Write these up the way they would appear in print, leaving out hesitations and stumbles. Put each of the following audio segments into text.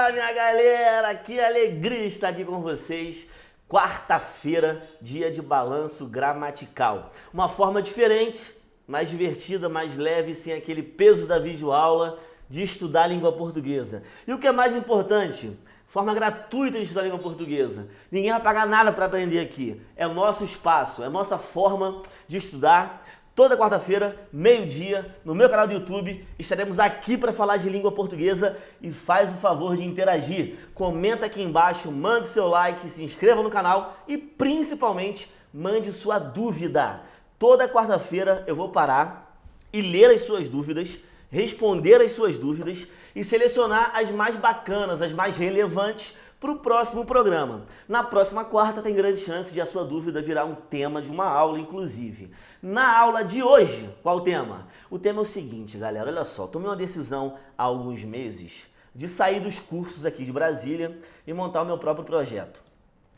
Fala, minha galera, que alegria estar aqui com vocês. Quarta-feira, dia de balanço gramatical. Uma forma diferente, mais divertida, mais leve, sem aquele peso da videoaula de estudar a língua portuguesa. E o que é mais importante, forma gratuita de estudar a língua portuguesa. Ninguém vai pagar nada para aprender aqui. É o nosso espaço, é a nossa forma de estudar. Toda quarta-feira, meio-dia, no meu canal do YouTube, estaremos aqui para falar de língua portuguesa e faz o favor de interagir. Comenta aqui embaixo, mande seu like, se inscreva no canal e principalmente mande sua dúvida. Toda quarta-feira eu vou parar e ler as suas dúvidas, responder as suas dúvidas e selecionar as mais bacanas, as mais relevantes para o próximo programa. Na próxima quarta tem grande chance de a sua dúvida virar um tema de uma aula, inclusive. Na aula de hoje, qual o tema? O tema é o seguinte, galera, olha só, tomei uma decisão há alguns meses de sair dos cursos aqui de Brasília e montar o meu próprio projeto.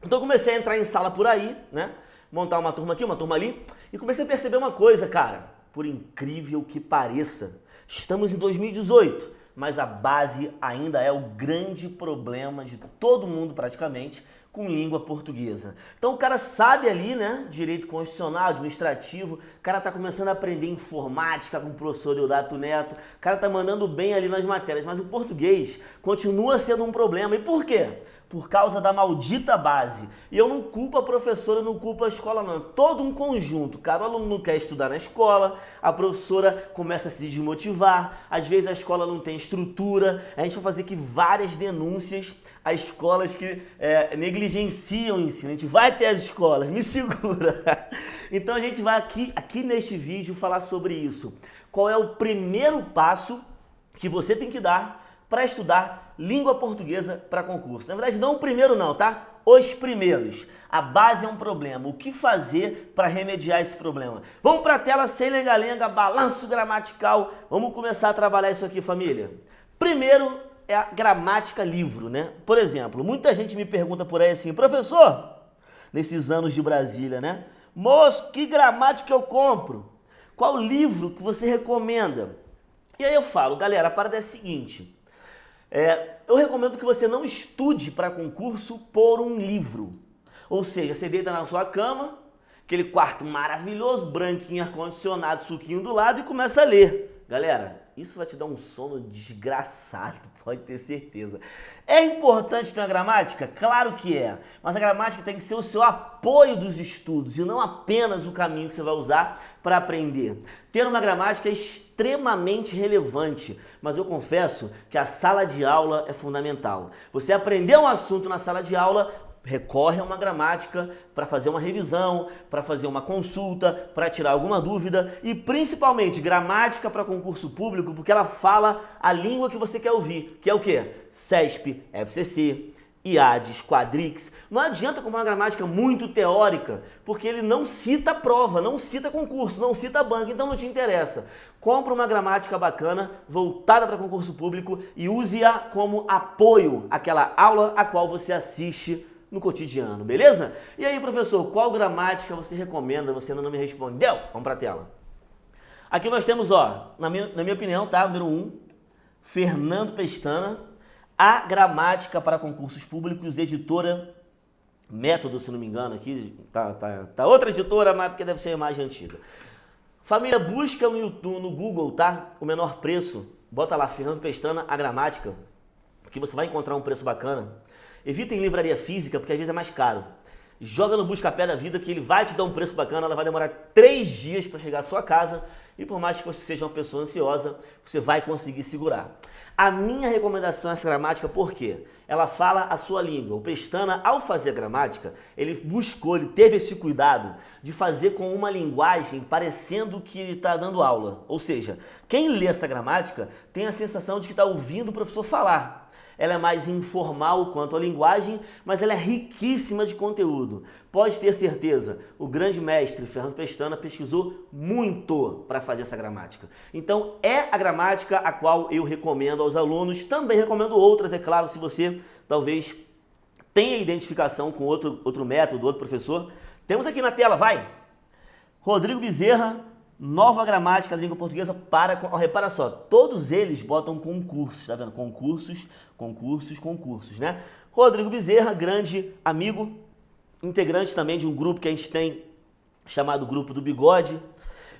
Então comecei a entrar em sala por aí, né? Montar uma turma aqui, uma turma ali, e comecei a perceber uma coisa, cara, por incrível que pareça, estamos em 2018, mas a base ainda é o grande problema de todo mundo praticamente com língua portuguesa. Então o cara sabe ali, né, direito constitucional, administrativo, o cara tá começando a aprender informática com o professor Deodato Neto, o cara tá mandando bem ali nas matérias, mas o português continua sendo um problema. E por quê? Por causa da maldita base. E eu não culpo a professora, não culpo a escola não. Todo um conjunto. Cara, o aluno não quer estudar na escola, a professora começa a se desmotivar, às vezes a escola não tem estrutura. A gente vai fazer aqui várias denúncias a escolas que negligenciam o ensino. A gente vai ter as escolas, me segura. Então a gente vai aqui neste vídeo falar sobre isso. Qual é o primeiro passo que você tem que dar para estudar língua portuguesa para concurso? Na verdade, não o primeiro não, tá? Os primeiros. A base é um problema. O que fazer para remediar esse problema? Vamos para a tela sem lenga-lenga, balanço gramatical. Vamos começar a trabalhar isso aqui, família. Primeiro é a gramática livro, né? Por exemplo, muita gente me pergunta por aí assim, professor, nesses anos de Brasília, né? Moço, que gramática eu compro? Qual livro que você recomenda? E aí eu falo, galera, a parada é a seguinte. Eu recomendo que você não estude para concurso por um livro. Ou seja, você deita na sua cama, aquele quarto maravilhoso, branquinho, ar-condicionado, suquinho do lado e começa a ler. Galera, isso vai te dar um sono desgraçado, pode ter certeza. É importante ter uma gramática? Claro que é. Mas a gramática tem que ser o seu apoio dos estudos e não apenas o caminho que você vai usar para aprender. Ter uma gramática é extremamente relevante, mas eu confesso que a sala de aula é fundamental. Você aprender um assunto na sala de aula, recorre a uma gramática para fazer uma revisão, para fazer uma consulta, para tirar alguma dúvida e principalmente gramática para concurso público, porque ela fala a língua que você quer ouvir, que é o quê? CESP, FCC, IADES, Quadrix. Não adianta comprar uma gramática muito teórica, porque ele não cita prova, não cita concurso, não cita banca, então não te interessa. Compra uma gramática bacana, voltada para concurso público e use-a como apoio àquela aula a qual você assiste no cotidiano, beleza? E aí, professor, qual gramática você recomenda? Você ainda não me respondeu? Vamos para a tela. Aqui nós temos, ó, na minha opinião, tá? Número 1, Fernando Pestana, A Gramática para Concursos Públicos, editora Método, se não me engano, aqui tá outra editora, mas porque deve ser a mais antiga. Família, busca no Google, tá? O menor preço, bota lá Fernando Pestana, A Gramática, que você vai encontrar um preço bacana. Evitem livraria física, porque às vezes é mais caro. Joga no Buscapé da vida que ele vai te dar um preço bacana, ela vai demorar 3 dias para chegar à sua casa e por mais que você seja uma pessoa ansiosa, você vai conseguir segurar. A minha recomendação é essa gramática, por quê? Ela fala a sua língua. O Pestana, ao fazer a gramática, ele teve esse cuidado de fazer com uma linguagem parecendo que está dando aula. Ou seja, quem lê essa gramática tem a sensação de que está ouvindo o professor falar. Ela é mais informal quanto à linguagem, mas ela é riquíssima de conteúdo. Pode ter certeza, o grande mestre Fernando Pestana pesquisou muito para fazer essa gramática. Então é a gramática a qual eu recomendo aos alunos. Também recomendo outras, é claro, se você talvez tenha identificação com outro método, outro professor. Temos aqui na tela, vai! Rodrigo Bezerra, Nova Gramática da Língua Portuguesa para... Ó, repara só, todos eles botam concursos, tá vendo? Concursos, concursos, concursos, né? Rodrigo Bezerra, grande amigo, integrante também de um grupo que a gente tem chamado Grupo do Bigode.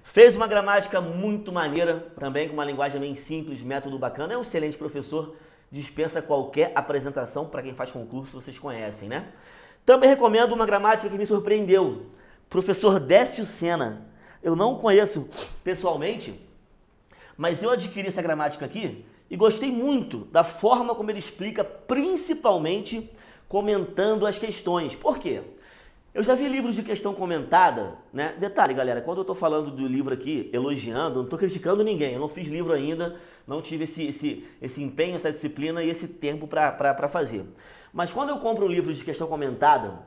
Fez uma gramática muito maneira, também com uma linguagem bem simples, método bacana. É um excelente professor, dispensa qualquer apresentação para quem faz concurso, vocês conhecem, né? Também recomendo uma gramática que me surpreendeu. Professor Décio Sena. Eu não o conheço pessoalmente, mas eu adquiri essa gramática aqui e gostei muito da forma como ele explica, principalmente comentando as questões. Por quê? Eu já vi livros de questão comentada, né? Detalhe, galera, quando eu tô falando do livro aqui, elogiando, eu não tô criticando ninguém, eu não fiz livro ainda, não tive esse empenho, essa disciplina e esse tempo para fazer. Mas quando eu compro um livro de questão comentada,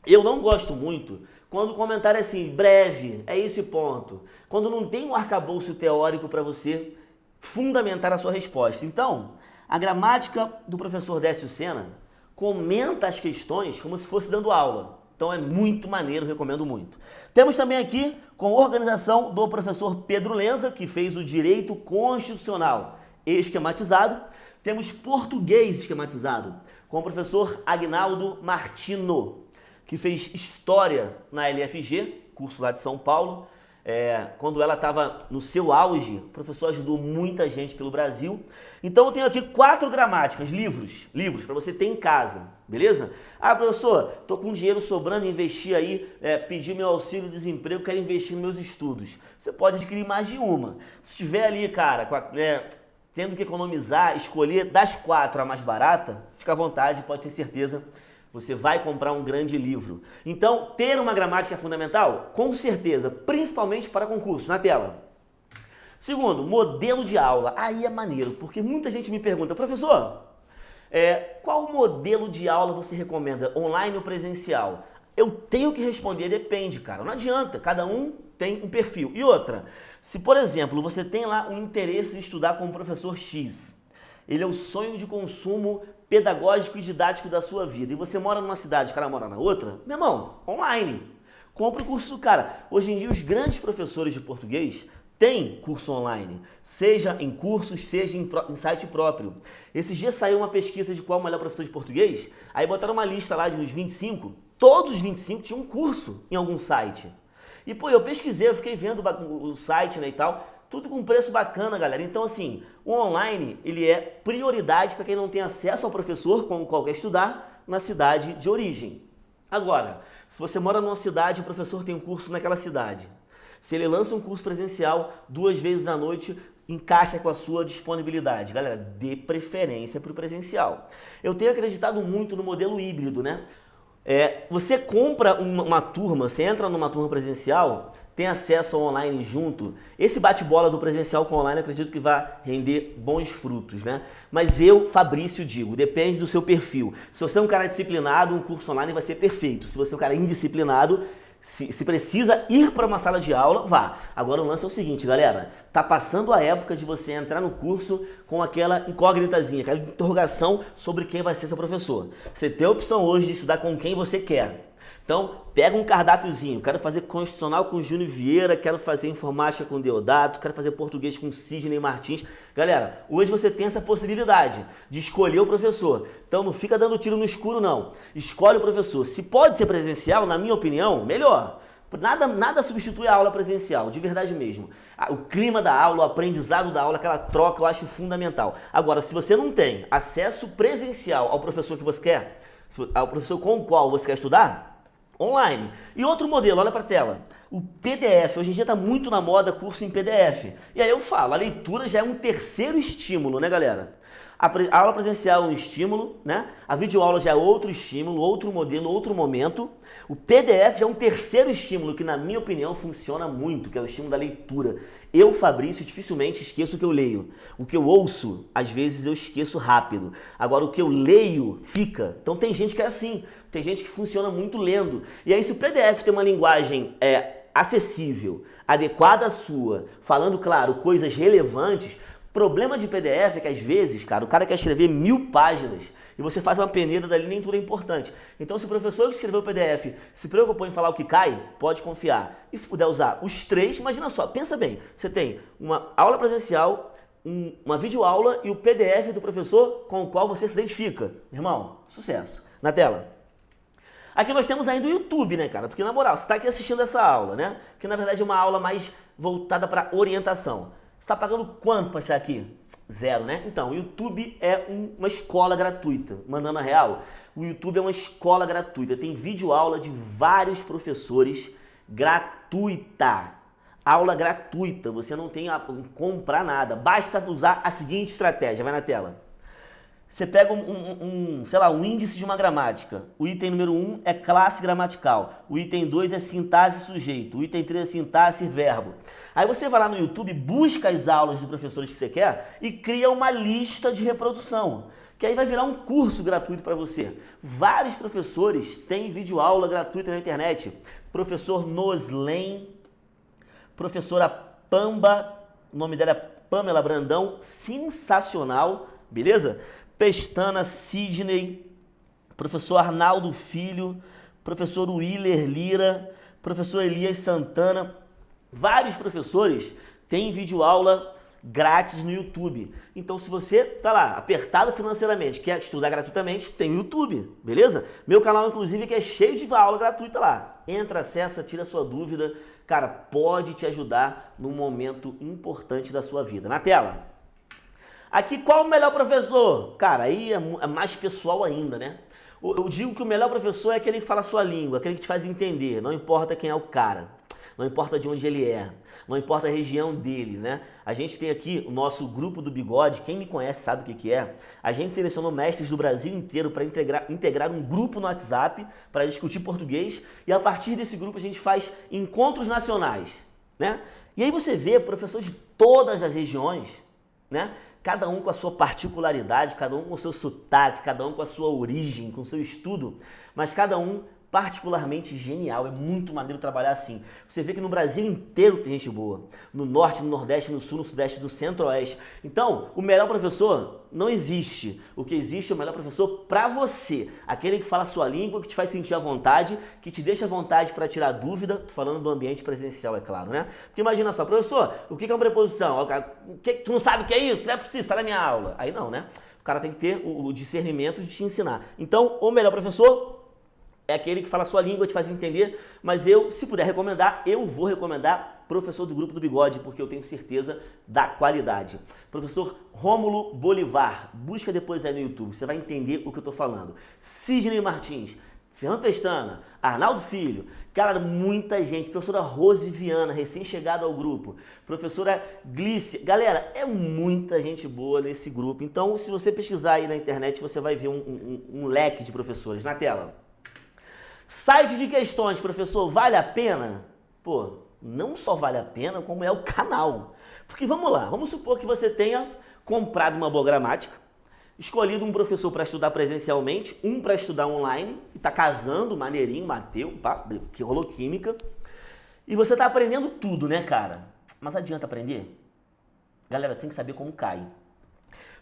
eu não gosto muito quando o comentário é assim, breve, é esse ponto. Quando não tem um arcabouço teórico para você fundamentar a sua resposta. Então, a gramática do professor Décio Sena comenta as questões como se fosse dando aula. Então é muito maneiro, recomendo muito. Temos também aqui, com organização do professor Pedro Lenza, que fez o Direito Constitucional esquematizado. Temos Português esquematizado, com o professor Agnaldo Martino, que fez História na LFG, curso lá de São Paulo. Quando ela estava no seu auge, o professor ajudou muita gente pelo Brasil. Então eu tenho aqui 4 gramáticas, livros para você ter em casa, beleza? Ah, professor, tô com dinheiro sobrando, investir aí, pedir meu auxílio-desemprego, quero investir nos meus estudos. Você pode adquirir mais de uma. Se estiver ali, cara, tendo que economizar, escolher das 4 a mais barata, fica à vontade, pode ter certeza. Você vai comprar um grande livro. Então, ter uma gramática é fundamental? Com certeza, principalmente para concurso. Na tela. Segundo, modelo de aula. Aí é maneiro, porque muita gente me pergunta, professor, qual modelo de aula você recomenda, online ou presencial? Eu tenho que responder, depende, cara. Não adianta, cada um tem um perfil. E outra, se por exemplo, você tem lá um interesse em estudar com o professor X, ele é o sonho de consumo pedagógico e didático da sua vida, e você mora numa cidade, o cara mora na outra, meu irmão, online. Compre o curso do cara. Hoje em dia, os grandes professores de português têm curso online, seja em cursos, seja em site próprio. Esses dias saiu uma pesquisa de qual é o melhor professor de português, aí botaram uma lista lá de uns 25, todos os 25 tinham um curso em algum site. E, pô, eu pesquisei, eu fiquei vendo o site, né, e tal, tudo com preço bacana, galera. Então, assim, o online, ele é prioridade para quem não tem acesso ao professor, como qualquer estudar, na cidade de origem. Agora, se você mora numa cidade, o professor tem um curso naquela cidade. Se ele lança um curso presencial 2 vezes à noite, encaixa com a sua disponibilidade. Galera, dê preferência para o presencial. Eu tenho acreditado muito no modelo híbrido, né? Você compra uma turma, você entra numa turma presencial, tem acesso ao online junto. Esse bate-bola do presencial com online, acredito que vai render bons frutos, né? Mas eu, Fabrício, digo, depende do seu perfil. Se você é um cara disciplinado, um curso online vai ser perfeito. Se você é um cara indisciplinado, se precisa ir para uma sala de aula, vá. Agora o lance é o seguinte, galera, tá passando a época de você entrar no curso com aquela incógnitazinha, aquela interrogação sobre quem vai ser seu professor. Você tem a opção hoje de estudar com quem você quer. Então, pega um cardápiozinho, quero fazer Constitucional com Júnior Vieira, quero fazer Informática com Deodato, quero fazer Português com Sidney Martins. Galera, hoje você tem essa possibilidade de escolher o professor. Então, não fica dando tiro no escuro, não. Escolhe o professor. Se pode ser presencial, na minha opinião, melhor. Nada substitui a aula presencial, de verdade mesmo. O clima da aula, o aprendizado da aula, aquela troca, eu acho fundamental. Agora, se você não tem acesso presencial ao professor que você quer, ao professor com o qual você quer estudar, online. E outro modelo, olha para a tela, o PDF. Hoje em dia está muito na moda curso em PDF. E aí eu falo, a leitura já é um terceiro estímulo, né, galera? A aula presencial é um estímulo, né? A videoaula já é outro estímulo, outro modelo, outro momento. O PDF já é um terceiro estímulo que, na minha opinião, funciona muito, que é o estímulo da leitura. Eu, Fabrício, dificilmente esqueço o que eu leio. O que eu ouço, às vezes eu esqueço rápido. Agora, o que eu leio, fica. Então tem gente que é assim, tem gente que funciona muito lendo. E aí, se o PDF tem uma linguagem acessível, adequada à sua, falando, claro, coisas relevantes, Problema de PDF é que às vezes, cara, o cara quer escrever 1000 páginas e você faz uma peneira dali, nem tudo é importante. Então, se o professor que escreveu o PDF se preocupou em falar o que cai, pode confiar. E se puder usar os 3, imagina só, pensa bem, você tem uma aula presencial, uma videoaula e o PDF do professor com o qual você se identifica. Meu irmão, sucesso. Na tela. Aqui nós temos ainda o YouTube, né, cara? Porque, na moral, você está aqui assistindo essa aula, né? Que, na verdade, é uma aula mais voltada para orientação. Você está pagando quanto para estar aqui? 0, né? Então, o YouTube é uma escola gratuita. Mandando a real, o YouTube é uma escola gratuita. Tem videoaula de vários professores gratuita. Aula gratuita. Você não tem que comprar nada. Basta usar a seguinte estratégia. Vai na tela. Você pega sei lá, um índice de uma gramática. O item número 1 é classe gramatical. O item 2 é sintaxe e sujeito. O item 3 é sintaxe e verbo. Aí você vai lá no YouTube, busca as aulas dos professores que você quer e cria uma lista de reprodução. Que aí vai virar um curso gratuito para você. Vários professores têm videoaula gratuita na internet. Professor Noslen, professora Pamba, o nome dela é Pamela Brandão, sensacional, beleza? Pestana, Sidney, professor Arnaldo Filho, professor Willer Lira, professor Elias Santana. Vários professores têm videoaula grátis no YouTube. Então, se você tá lá, apertado financeiramente, quer estudar gratuitamente, tem o YouTube, beleza? Meu canal, inclusive, que é cheio de aula gratuita lá. Entra, acessa, tira sua dúvida. Cara, pode te ajudar num momento importante da sua vida. Na tela. Aqui, qual o melhor professor? Cara, aí é mais pessoal ainda, né? Eu digo que o melhor professor é aquele que fala a sua língua, aquele que te faz entender. Não importa quem é o cara, não importa de onde ele é, não importa a região dele, né? A gente tem aqui o nosso grupo do Bigode, quem me conhece sabe o que é. A gente selecionou mestres do Brasil inteiro para integrar um grupo no WhatsApp para discutir português e a partir desse grupo a gente faz encontros nacionais, né? E aí você vê professores de todas as regiões, né? Cada um com a sua particularidade, cada um com o seu sotaque, cada um com a sua origem, com o seu estudo, mas cada um particularmente genial. É muito maneiro trabalhar assim. Você vê que no Brasil inteiro tem gente boa. No norte, no nordeste, no sul, no sudeste, no centro-oeste. Então, o melhor professor não existe. O que existe é o melhor professor para você. Aquele que fala a sua língua, que te faz sentir à vontade, que te deixa à vontade para tirar dúvida. Tô falando do ambiente presencial, é claro, né? Porque imagina só, professor, o que é uma preposição? Tu não sabe o que é isso? Não é possível, sai da minha aula. Aí não, né? O cara tem que ter o discernimento de te ensinar. Então, o melhor professor é aquele que fala a sua língua, te faz entender, mas eu, se puder recomendar, eu vou recomendar professor do Grupo do Bigode, porque eu tenho certeza da qualidade. Professor Rômulo Bolivar, busca depois aí no YouTube, você vai entender o que eu estou falando. Sidney Martins, Fernando Pestana, Arnaldo Filho, cara, muita gente. Professora Rose Viana, recém-chegada ao grupo. Professora Glícia. Galera, é muita gente boa nesse grupo. Então, se você pesquisar aí na internet, você vai ver um leque de professores na tela. Site de questões, professor, vale a pena? Pô, não só vale a pena, como é o canal. Porque vamos lá, vamos supor que você tenha comprado uma boa gramática, escolhido um professor para estudar presencialmente, um para estudar online, e tá casando, maneirinho, bateu, pá, que rolou química, e você tá aprendendo tudo, né, cara? Mas adianta aprender? Galera, você tem que saber como cai.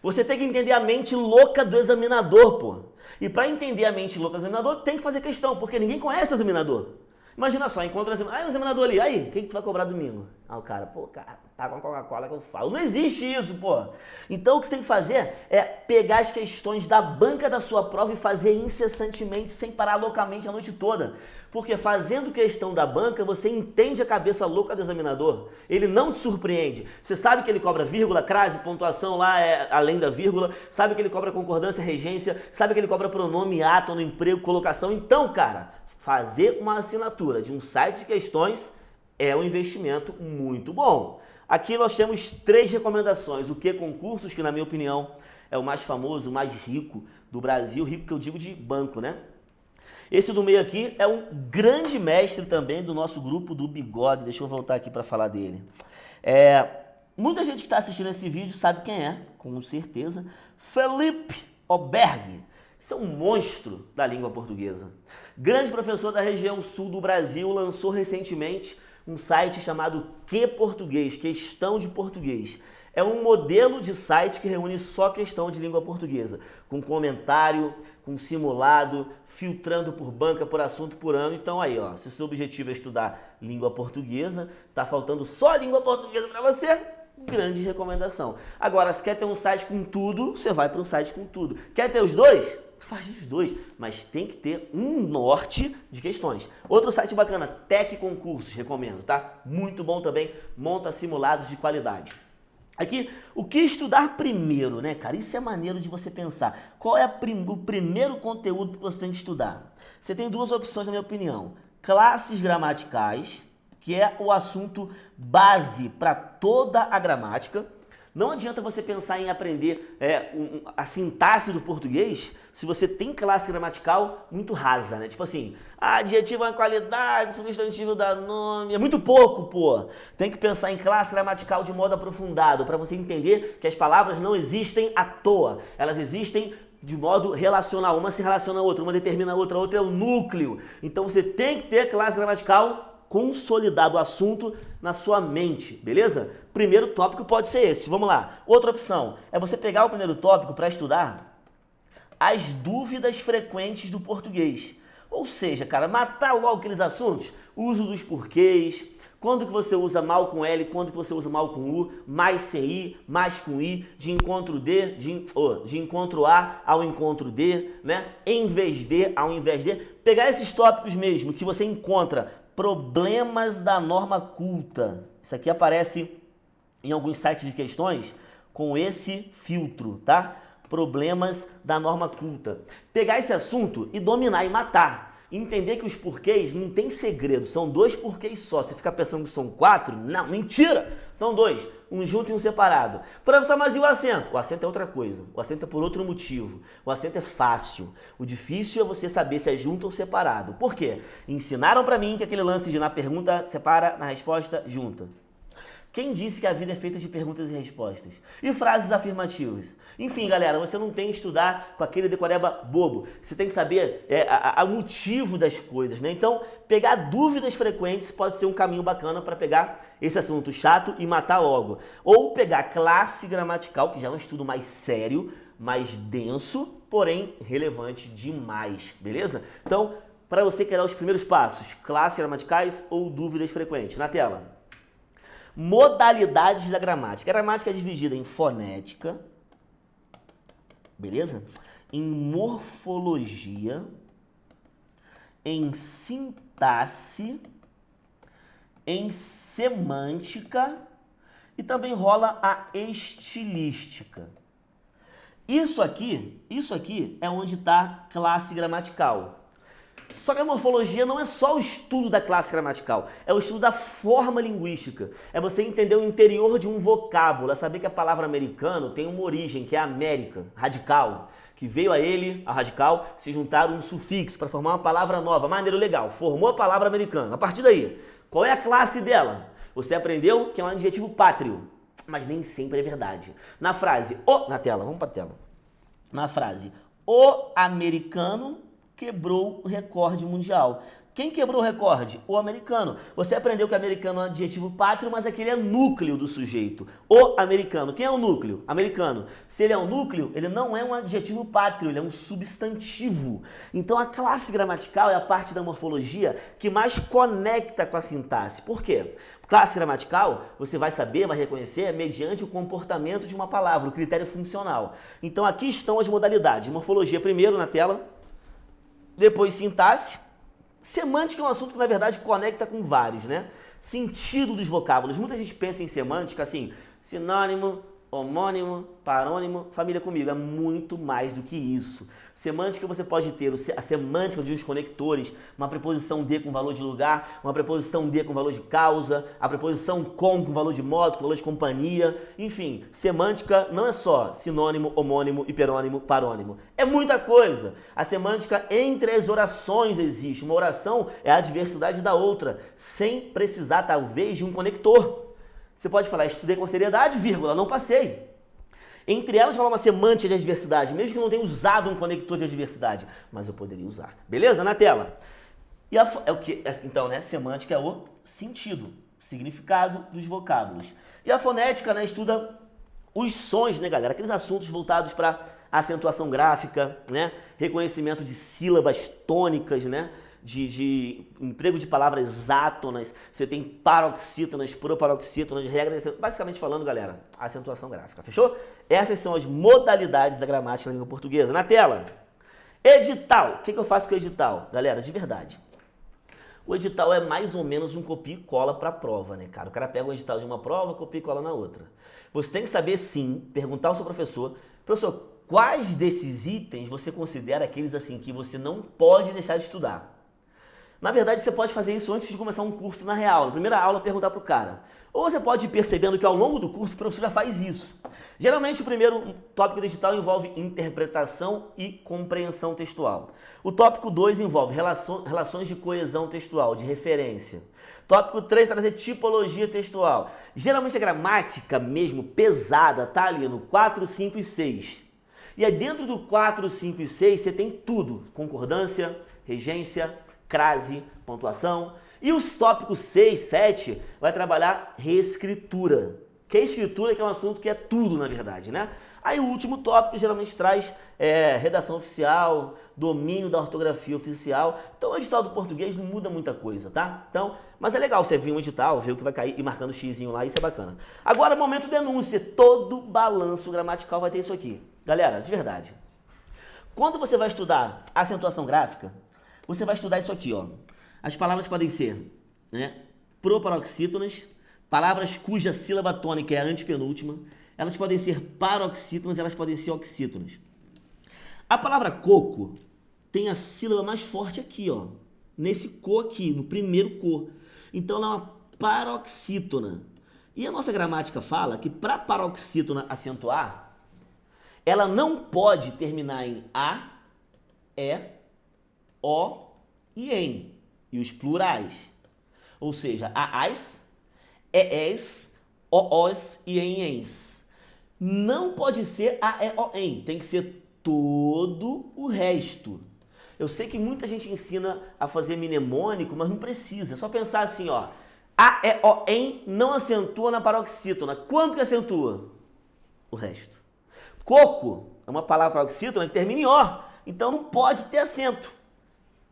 Você tem que entender a mente louca do examinador, pô. E para entender a mente louca do examinador, tem que fazer questão, porque ninguém conhece o examinador. Imagina só, encontra o examinador. Ah, o examinador ali, aí, o que tu vai cobrar domingo? Ah, o cara, pô, cara, tá com a Coca-Cola que eu falo. Não existe isso, pô. Então o que você tem que fazer é pegar as questões da banca da sua prova e fazer incessantemente, sem parar loucamente a noite toda. Porque fazendo questão da banca, você entende a cabeça louca do examinador. Ele não te surpreende. Você sabe que ele cobra vírgula, crase, pontuação lá é além da vírgula. Sabe que ele cobra concordância, regência. Sabe que ele cobra pronome, ato no emprego, colocação. Então, cara, fazer uma assinatura de um site de questões é um investimento muito bom. Aqui nós temos 3 recomendações. O que concursos, que na minha opinião é o mais famoso, o mais rico do Brasil. Rico que eu digo de banco, né? Esse do meio aqui é um grande mestre também do nosso grupo do Bigode. Deixa eu voltar aqui para falar dele. Muita gente que está assistindo esse vídeo sabe quem é, com certeza. Felipe Oberg. Isso é um monstro da língua portuguesa. Grande professor da região sul do Brasil, lançou recentemente um site chamado Que Português, Questão de Português. É um modelo de site que reúne só questão de língua portuguesa, com comentário, com simulado, filtrando por banca, por assunto, por ano. Então aí, ó, se o seu objetivo é estudar língua portuguesa, tá faltando só língua portuguesa para você, grande recomendação. Agora, se quer ter um site com tudo, você vai para um site com tudo. Quer ter os dois? Faz os dois, mas tem que ter um norte de questões. Outro site bacana, Tec Concursos, recomendo, tá? Muito bom também, monta simulados de qualidade. Aqui, o que estudar primeiro, né, cara? Isso é maneiro de você pensar. Qual é o primeiro conteúdo que você tem que estudar? Você tem duas opções, na minha opinião. Classes gramaticais, que é o assunto base para toda a gramática. Não adianta você pensar em aprender a sintaxe do português se você tem classe gramatical muito rasa, né? Tipo assim, adjetivo é uma qualidade, substantivo dá nome, é muito pouco, pô. Tem que pensar em classe gramatical de modo aprofundado, para você entender que as palavras não existem à toa. Elas existem de modo relacional, uma se relaciona a outra, uma determina a outra é o núcleo. Então você tem que ter classe gramatical consolidado o assunto na sua mente, beleza? Primeiro tópico pode ser esse, vamos lá. Outra opção é você pegar o primeiro tópico para estudar as dúvidas frequentes do português. Ou seja, cara, matar logo aqueles assuntos, uso dos porquês, quando que você usa mal com L, quando que você usa mal com U, mais sem I, mais com I, de encontro de encontro A ao encontro D, né? Em vez de ao invés de. Pegar esses tópicos mesmo que você encontra problemas da norma culta. Isso aqui aparece em alguns sites de questões com esse filtro, tá? Problemas da norma culta. Pegar esse assunto e dominar e matar. Entender que os porquês não tem segredo, são 2 porquês só. Você fica pensando que são 4? Não, mentira! São 2, um junto e um separado. Professor, mas e o acento? O acento é outra coisa, o acento é por outro motivo. O acento é fácil, o difícil é você saber se é junto ou separado. Por quê? Ensinaram pra mim que aquele lance de na pergunta separa, na resposta junta. Quem disse que a vida é feita de perguntas e respostas? E frases afirmativas? Enfim, galera, você não tem que estudar com aquele decoreba bobo. Você tem que saber o motivo das coisas, né? Então, pegar dúvidas frequentes pode ser um caminho bacana para pegar esse assunto chato e matar logo. Ou pegar classe gramatical, que já é um estudo mais sério, mais denso, porém relevante demais, beleza? Então, para você que dar os primeiros passos, classes gramaticais ou dúvidas frequentes? Na tela. Modalidades da gramática. A gramática é dividida em fonética, beleza? Em morfologia, em sintaxe, em semântica e também rola a estilística. Isso aqui é onde está classe gramatical. Só que a morfologia não é só o estudo da classe gramatical, é o estudo da forma linguística. É você entender o interior de um vocábulo, é saber que a palavra americano tem uma origem, que é América, radical, que veio a ele, a radical, se juntar um sufixo para formar uma palavra nova. Maneiro legal, formou a palavra americano. A partir daí, qual é a classe dela? Você aprendeu que é um adjetivo pátrio, mas nem sempre é verdade. Na frase, na tela, vamos para a tela. Na frase, o americano quebrou o recorde mundial. Quem quebrou o recorde? O americano. Você aprendeu que americano é um adjetivo pátrio, mas aquele é núcleo do sujeito. O americano. Quem é o núcleo? Americano. Se ele é um núcleo, ele não é um adjetivo pátrio, ele é um substantivo. Então a classe gramatical é a parte da morfologia que mais conecta com a sintaxe. Por quê? Classe gramatical, você vai saber, vai reconhecer mediante o comportamento de uma palavra, o critério funcional. Então aqui estão as modalidades. Morfologia primeiro na tela, depois sintaxe. Semântica é um assunto que, na verdade, conecta com vários, né? Sentido dos vocábulos. Muita gente pensa em semântica assim, sinônimo, homônimo, parônimo, família comigo. É muito mais do que isso. Semântica você pode ter a semântica de uns conectores, uma preposição de com valor de lugar, uma preposição de com valor de causa, a preposição com valor de modo, com valor de companhia. Enfim, semântica não é só sinônimo, homônimo, hiperônimo, parônimo. É muita coisa. A semântica entre as orações existe. Uma oração é a diversidade da outra, sem precisar, talvez, de um conector. Você pode falar, estudei com seriedade, vírgula, não passei. Entre elas rola uma semântica de adversidade, mesmo que eu não tenha usado um conector de adversidade, mas eu poderia usar. Beleza? Na tela. E então, né? Semântica é o sentido, significado dos vocábulos. E a fonética, né, estuda os sons, né, galera? Aqueles assuntos voltados para acentuação gráfica, né? Reconhecimento de sílabas tônicas, né? De emprego de palavras átonas, você tem paroxítonas, proparoxítonas, regras, basicamente falando, galera, acentuação gráfica, fechou? Essas são as modalidades da gramática da língua portuguesa. Na tela, edital. O que eu faço com o edital? Galera, de verdade. O edital é mais ou menos um copia e cola para a prova, né, cara? O cara pega o edital de uma prova, copia e cola na outra. Você tem que saber, sim, perguntar ao seu professor, professor, quais desses itens você considera aqueles assim que você não pode deixar de estudar? Na verdade, você pode fazer isso antes de começar um curso na real. Na primeira aula, perguntar para o cara. Ou você pode ir percebendo que ao longo do curso o professor já faz isso. Geralmente, o primeiro tópico digital envolve interpretação e compreensão textual. O tópico 2 envolve relações de coesão textual, de referência. Tópico 3, trazer tipologia textual. Geralmente, a gramática mesmo, pesada, tá ali no 4, 5 e 6. E aí, dentro do 4, 5 e 6, você tem tudo. Concordância, regência, crase, pontuação. E os tópicos 6, 7 vai trabalhar reescritura. Que é escritura, que é um assunto que é tudo, na verdade, né? Aí o último tópico geralmente traz redação oficial, domínio da ortografia oficial. Então o edital do português não muda muita coisa, tá? Então, mas é legal você ver um edital, ver o que vai cair e marcando o xizinho lá, isso é bacana. Agora, momento denúncia. Todo balanço gramatical vai ter isso aqui. Galera, de verdade. Quando você vai estudar acentuação gráfica, você vai estudar isso aqui, ó. As palavras podem ser, né, proparoxítonas, palavras cuja sílaba tônica é a antepenúltima. Elas podem ser paroxítonas, elas podem ser oxítonas. A palavra coco tem a sílaba mais forte aqui, ó. Nesse co aqui, no primeiro co. Então ela é uma paroxítona. E a nossa gramática fala que para paroxítona acentuar, ela não pode terminar em a, e, o e em. E os plurais. Ou seja, aás, eés, oós e ens. Não pode ser a, e, o, em. Tem que ser todo o resto. Eu sei que muita gente ensina a fazer mnemônico, mas não precisa. É só pensar assim, ó. A, e, o, em não acentua na paroxítona. Quanto que acentua? O resto. Coco é uma palavra paroxítona que termina em o. Então não pode ter acento.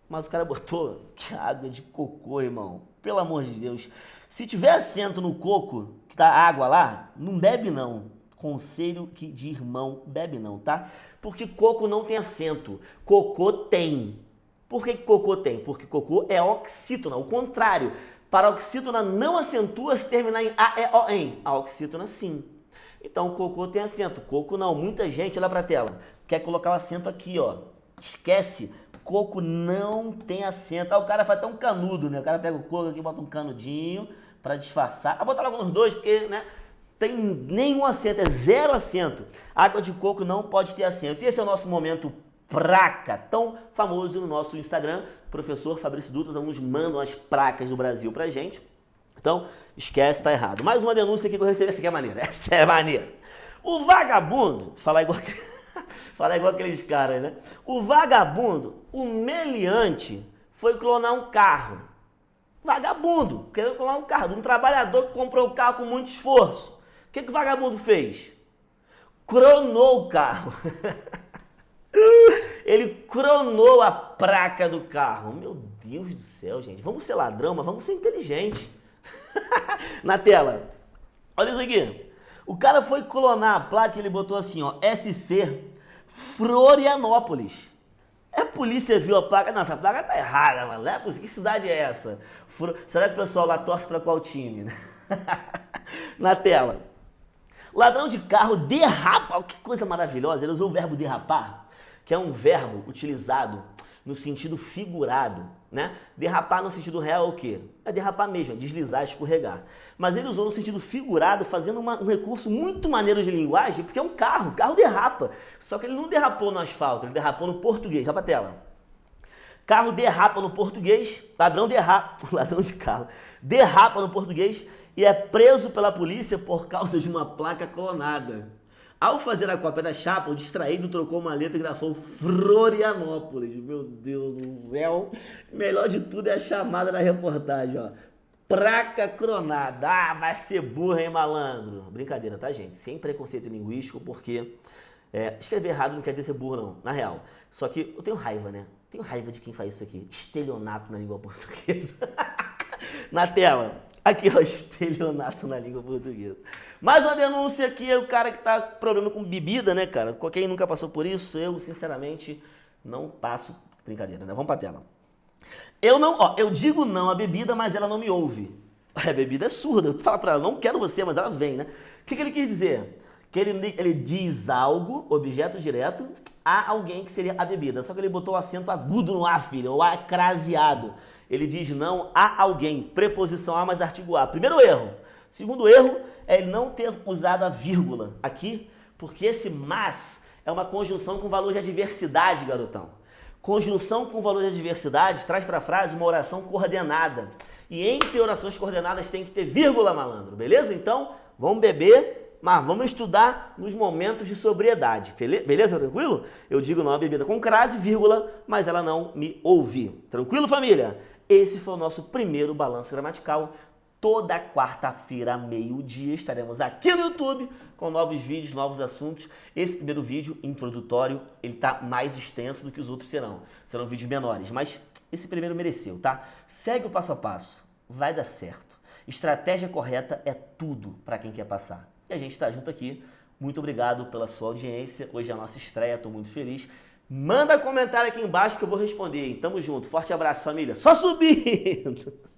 Mas o cara botou que água de cocô, irmão. Pelo amor de Deus. Se tiver acento no coco, que tá água lá, não bebe não. Conselho de irmão, bebe não, tá? Porque coco não tem acento. Cocô tem. Por que cocô tem? Porque cocô é oxítona, o contrário. Paroxítona não acentua se terminar em a, e, o, em. A oxítona sim. Então cocô tem acento. Coco não. Muita gente, olha pra tela, quer colocar o acento aqui, ó. Esquece. Coco não tem acento. Ah, o cara faz até um canudo, né? O cara pega o coco aqui, bota um canudinho pra disfarçar. Ah, botar logo nos dois, porque, né? Tem nenhum acento, é zero acento. Água de coco não pode ter acento. E esse é o nosso momento praca, tão famoso no nosso Instagram. Professor Fabrício Dutra, os alunos mandam as placas do Brasil pra gente. Então, esquece, tá errado. Mais uma denúncia aqui que eu recebi. Essa aqui é maneira. Essa é maneira. O vagabundo, falar igual aqueles caras, né? O vagabundo, o meliante, foi clonar um carro. Vagabundo, querendo clonar um carro de um trabalhador que comprou o carro com muito esforço. O que o vagabundo fez? Cronou o carro. Ele cronou a placa do carro. Meu Deus do céu, gente. Vamos ser ladrão, mas vamos ser inteligente. Na tela. Olha isso aqui. O cara foi clonar a placa e ele botou assim, ó, SC Florianópolis. A polícia viu a placa. Não, essa placa tá errada, mano. Não é possível. Que cidade é essa? Será que o pessoal lá torce pra qual time? Na tela. Ladrão de carro derrapa. Que coisa maravilhosa. Ele usou o verbo derrapar, que é um verbo utilizado no sentido figurado, né? Derrapar no sentido real é o quê? É derrapar mesmo, é deslizar, escorregar. Mas ele usou no sentido figurado, fazendo um recurso muito maneiro de linguagem, porque é um carro, o carro derrapa. Só que ele não derrapou no asfalto, ele derrapou no português. Olha pra tela. Carro derrapa no português, ladrão de carro, derrapa no português e é preso pela polícia por causa de uma placa clonada. Ao fazer a cópia da chapa, o distraído trocou uma letra e grafou Florianópolis. Meu Deus do céu. Melhor de tudo é a chamada da reportagem, ó. Praca cronada. Ah, vai ser burro, hein, malandro? Brincadeira, tá, gente? Sem preconceito linguístico, porque escrever errado não quer dizer ser burro, não. Na real. Só que eu tenho raiva, né? Tenho raiva de quem faz isso aqui. Estelionato na língua portuguesa. Na tela. Aqui, ó, estelionato na língua portuguesa. Mais uma denúncia aqui, é o cara que tá com problema com bebida, né, cara? Quem nunca passou por isso, eu, sinceramente, não passo. Brincadeira, né? Vamos pra tela. Eu digo não à bebida, mas ela não me ouve. A bebida é surda. Tu fala pra ela, não quero você, mas ela vem, né? O que ele quis dizer? Que ele diz algo, objeto direto, a alguém que seria a bebida. Só que ele botou o acento agudo no A, filho, o acraseado. Ele diz não a alguém, preposição a, mas artigo a. Primeiro erro. Segundo erro é ele não ter usado a vírgula aqui, porque esse mas é uma conjunção com valor de adversidade, garotão. Conjunção com valor de adversidade traz para a frase uma oração coordenada. E entre orações coordenadas tem que ter vírgula, malandro, beleza? Então, vamos beber, mas vamos estudar nos momentos de sobriedade, beleza? Tranquilo? Eu digo não a bebida com crase, vírgula, mas ela não me ouve. Tranquilo, família? Esse foi o nosso primeiro balanço gramatical. Toda quarta-feira, meio-dia, estaremos aqui no YouTube com novos vídeos, novos assuntos. Esse primeiro vídeo, introdutório, ele tá mais extenso do que os outros serão. Serão vídeos menores, mas esse primeiro mereceu, tá? Segue o passo a passo, vai dar certo. Estratégia correta é tudo para quem quer passar. E a gente tá junto aqui. Muito obrigado pela sua audiência. Hoje é a nossa estreia, tô muito feliz. Manda comentário aqui embaixo que eu vou responder. Tamo junto. Forte abraço, família. Só subindo!